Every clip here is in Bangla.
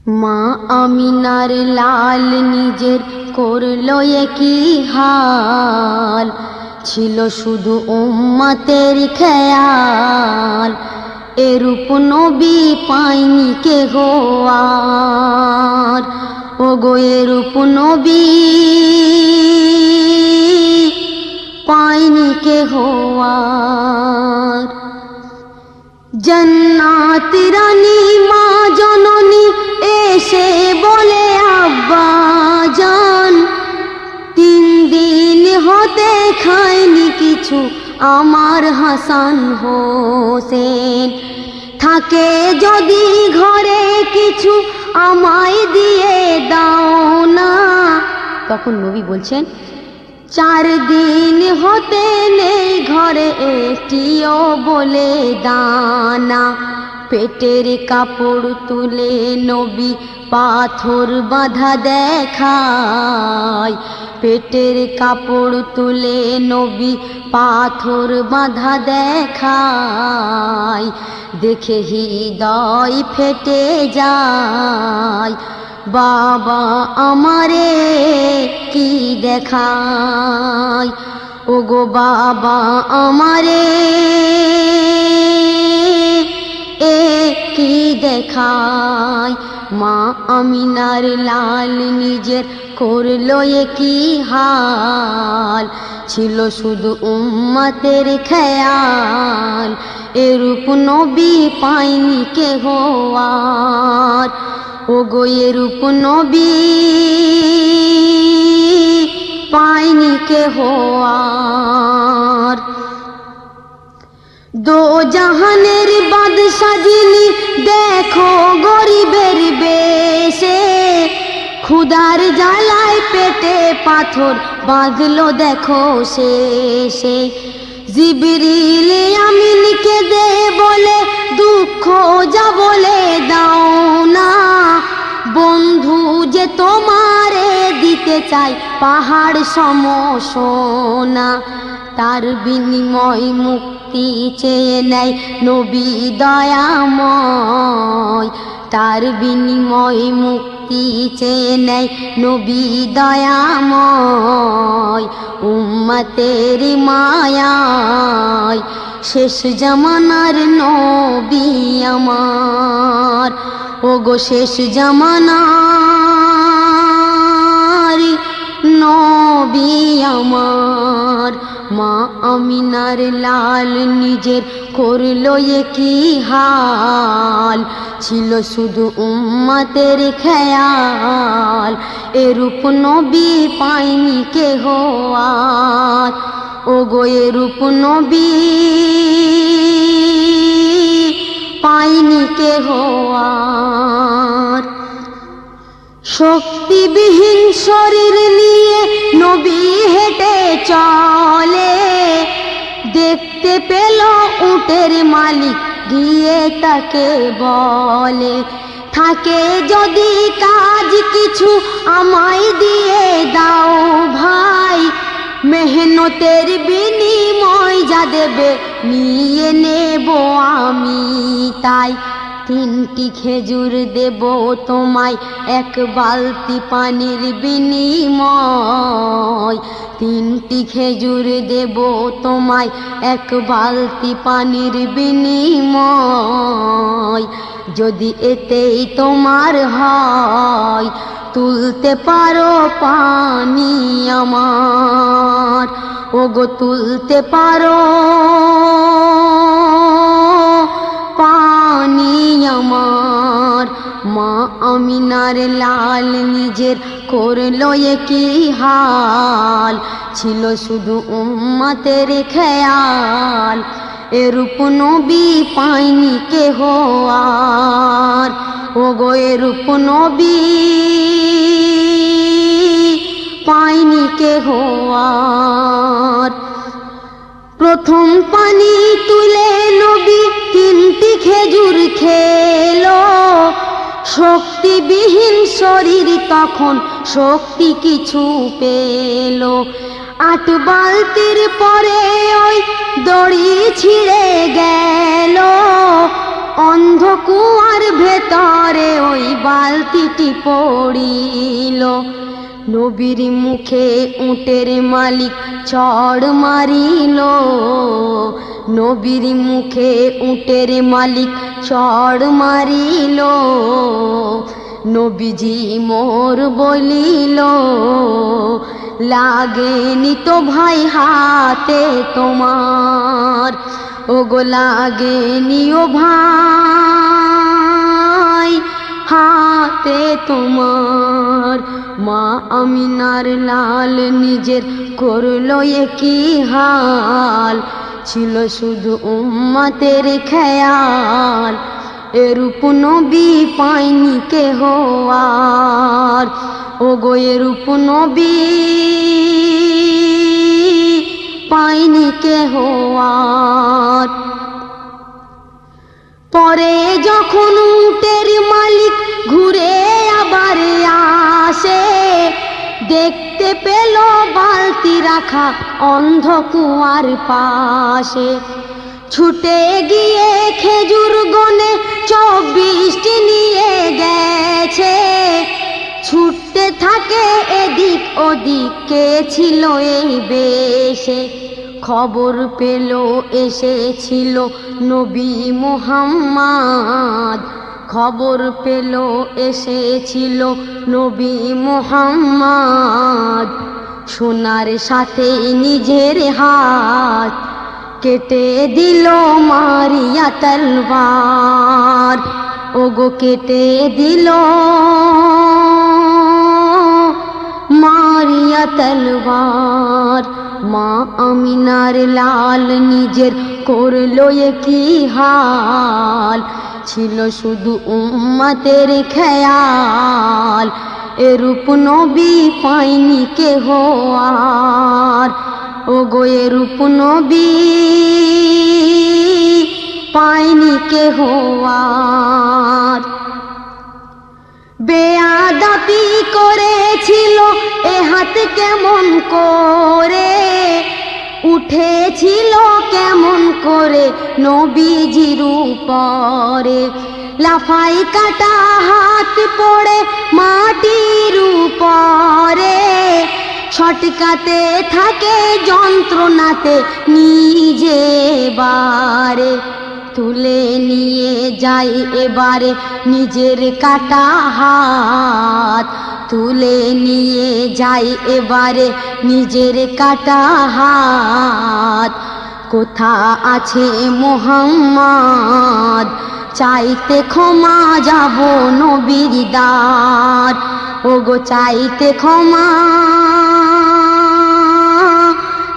মা আমিনার লাল নিজের করলো কি হাল, ছিল শুধু উম্মতের খেয়াল। এরূপ নবী পায়নি কেহ আর, ওগো এরূপ নবী পায়নি কেহ আর। জান্নাত রানী মা জননী এসে বলে আব্বা জান, 3 দিন হতে খায়নি কিছু আমার হাসান হোসেন। থাকে যদি ঘরে কিছু আমায় দিয়ে দাও না। তখন নবী বলছেন 4 দিন হতে নেই ঘরে একটিও বলে দানা। পেটের কাপড় তুলে নবী পাথর বাঁধা দেখায়, পেটের কাপড় তুলে নবী পাথর বাঁধা দেখায়। দেখে হৃদয় ফেটে যায়, বাবা আমারে কি দেখায়, ওগো বাবা আমারে কি দেখায়। মা আমিনার লাল নিজের করলো কি হাল, ছিল শুধু উম্মতের খেয়াল। এরূপ নবী পায়নি কেহ আর, ওগো এরূপ নবী পায়নি কেহ আর। দো জাহানের বাদশা যিনি দেখো গরিবের বেশে, ক্ষুধার জ্বালায় পেটে পাথর বাঁধলো দেখো শেষে। জিবরিল আমিনকে দে বলে দুঃখ যা বলে দাও না, বন্ধু যে তোমারে দিতে চাই পাহাড় সম সোনা। তার বিনিময় মুক্তি চেয়ে নেয় নবী দয়াময়, তার বিনিময় মুক্তি চেয়ে নেয় নবী দয়াময়। উম্মতের মায়ায় শেষ জামানার নবী আমার, ওগো শেষ জামানার নবী আমার। মা আমিনার লাল নিজের করলো কি হাল, ছিল শুধু উম্মতের খেয়াল। এরূপ নবী পায়নি কেহ আর, ওগো এরূপ নবী পায়নি কেহ আর। শক্তিবিহীন শরীর নিয়ে নবী হেঁটে চলে, দেখতে পেল উটের মালিক গিয়ে তাকে বলে, থাকে যদি কাজ কিছু আমায় দিয়ে দাও ভাই, মেহনতের বিনিময় যা দেবে নিয়ে নেব আমি তাই। 3টি খেজুর দেব তোমায় 1 বালতি পানির বিনিময়, 3টি খেজুর দেব তোমায় 1 বালতি পানির বিনিময়। যদি এতেই তোমার হয় তুলতে পারো পানি আমার, ওগো তুলতে পারো পানি আমার। মা আমিনার লাল নিজের করলো কি হাল, ছিল শুধু উম্মতের খেয়াল। এরূপ নবী পায়নি কেহ আর, ওগো এরূপ নবী পায়নি কেহ আর। প্রথম পানি তুলে নবী 3টি খেজুর খেলো, শক্তিবিহীন শরীর তখন শক্তি কিছু পেল। 8 বালতির পরে ওই দড়ি ছিঁড়ে গেল, অন্ধকুয়ার ভেতরে ওই বালতিটি পড়িল। নবীর মুখে উটের মালিক চড় মারিল। নবীর মুখে উটের মালিক চড় মারিল। নবীজি মোর বলিল, লাগেনি তো ভাই হাতে তোমার, ওগো লাগেনি ও ভাই হাতে তোমার। মা আমিনার লাল নিজের করলো কি হাল, ছিল শুধু উম্মতের খেয়াল। এরূপ নবী পায়নি কেহ আর, ওগো এরূপ নবী পায়নি কেহ আর। পরে যখন উটের মালিক ঘুরে আবার আসে, দেখতে পেল বালতি রাখা অন্ধকুয়ার পাশে। ছুটে গিয়ে খেজুর গনে 24টি নিয়ে গেছে। ছুটতে থাকে এদিক ওদিক, কে ছিল এই বেশে। খবর পেল এসেছিল নবী মুহাম্মদ, খবর পেল এসেছিল নবী মুহাম্মদ। সোনার সাথে নিজের হাত কেটে দিল মারিয়া তলবার, ওগো কেটে দিল মারিয়া তলবার। মা আমিনার লাল নিজের করলো কি হাল, ছিল শুধু উম্মতের খেয়াল। এরূপ নবী পায়নি কেহ আর, ওগো এরূপ নবী পায়নি কেহ আর। বেয়াদবি করেছিল এ হাত কেমন করে, উঠেছিল কেমন করে নবীজির উপরে। লাফাই কাটা হাত পড়ে মাটির উপরে, ছটকাতে থাকে যন্ত্রণাতে নিজে বারে। তুলে নিয়ে যাই এবারে নিজের কাটা হাত, তুলে নিয়ে যাই এবারে নিজের কাটা হাত। কোথা আছে মুহাম্মদ, চাইতে ক্ষমা যাব নবীর দ্বার, ওগো চাইতে ক্ষমা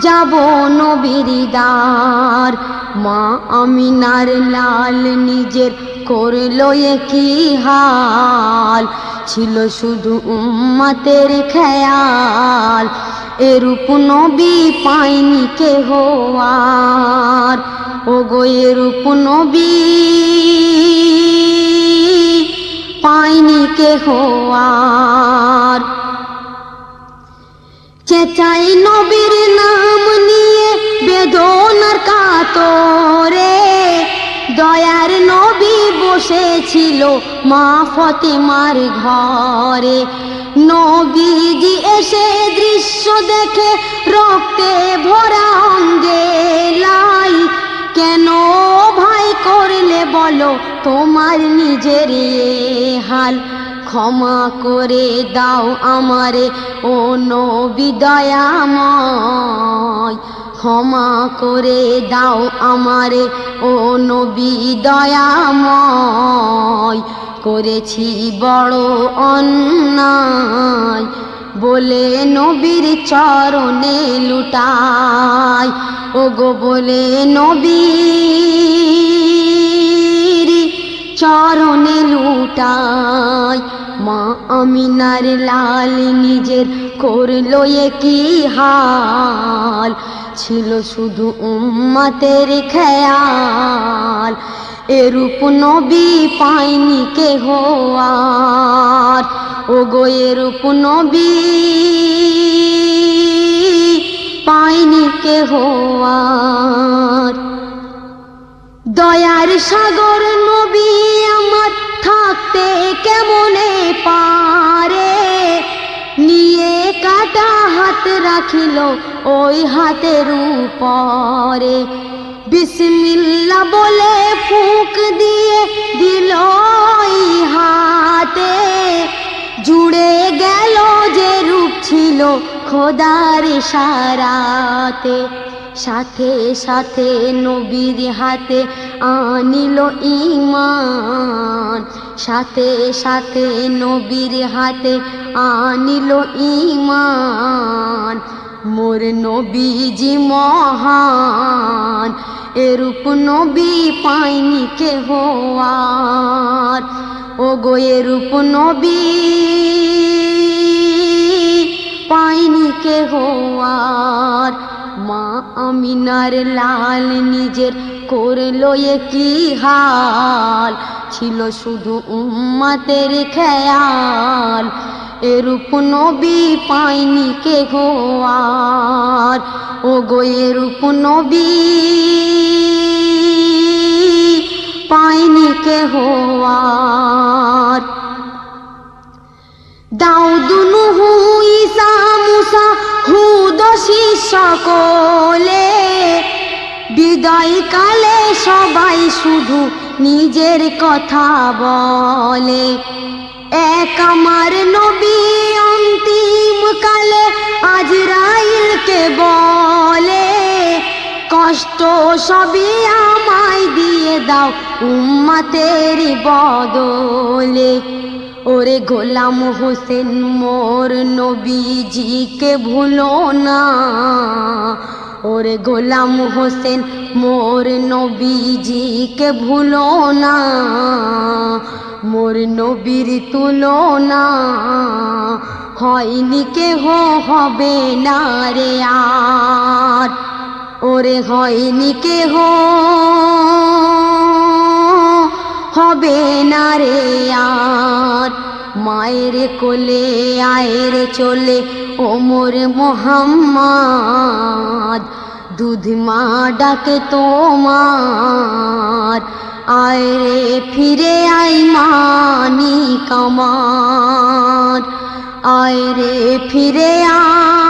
যাব নবীর দ্বার। মা আমিনার লাল নিজের করলো কি হাল, ছিল শুধু উম্মতের খেয়াল। এরূপ নবী পায়নি কেহ আর, ওগো এরূপ নবী পায়নি কেহ আর। চেঁচাই নবীর নাম নিয়ে বেদনার কাতরে, দয়ার নবী বসেছিল মা ফাতেমার ঘরে। নবীজি এসে দৃশ্য দেখে রক্তে ভরা অঙ্গে লাই, কেন ভাই করলে বলো তোমার নিজের হাল। ক্ষমা করে দাও আমারে ও নবী দয়াময়, ক্ষমা করে দাও আমারে ও নবী দয়াময়। করেছি বড় অন্যায় বলে নবীর চরণে লুটাই, ওগো বলে নবীর চরণে লুটাই। মা আমিনার লাল নিজের করলো কি হাল, ছিল শুধু উম্মতের খেয়াল। এরূপ নবী পায়নি কেহ আর, ওগো এরূপ নবী পায়নি কেহ আর। দয়ার সাগর নবী আমার থাকতে কেমনে পারে, নিয়ে কাটা হাত রাখিল ওই হাতের উপরে, বিসমিল্লাহ বলে ফুঁক দিয়ে দিল ওই হাতে, জুড়ে গেল যে রূপ ছিল খোদার ইশারাতে। সাথে সাথে নবীর হাতে আনিল ঈমান, সাথে সাথে নবীর হাতে আনিল ঈমান। মোর নবীজি মহান, এরূপ নবী পাইনি কেহ আর। ও গো এরূপ নবী পাইনি কেহ আর। মা আমিনার লাল নিজের করলো কি হাল, ছিল শুধু উম্মতের খেয়াল, এরূপ নবী পাইনি কেহ আর। ও গো এরূপ নবী পাইনি কেহ আর। দাউদ নূহ ঈসা মুসা হুদ সকলে, বিদায় কালে সবাই শুধু নিজের কথা বলে, এক আমার নবী অন্তিম কালে আজরাইলকে বলে, কষ্ট সবই আমায় দিয়ে দাও উম্মতের বদলে। ওরে গোলাম হোসেন মোর নবীজিকে ভুলো না, ওরে গোলাম হোসেন মোর নবীজিকে ভুলো না, মোর নবীর তুলনা হয়নি কেহ হবে না রে আর। ওরে হয়নি কেহ হবে না রে আর। মায়ের কোলে আয়ের চলে ও মোর মোহাম্মদ, দুধ মা ডাকে তোমার, আয় রে ফিরে আই মানিক আমার, আয় রে ফিরে আয়।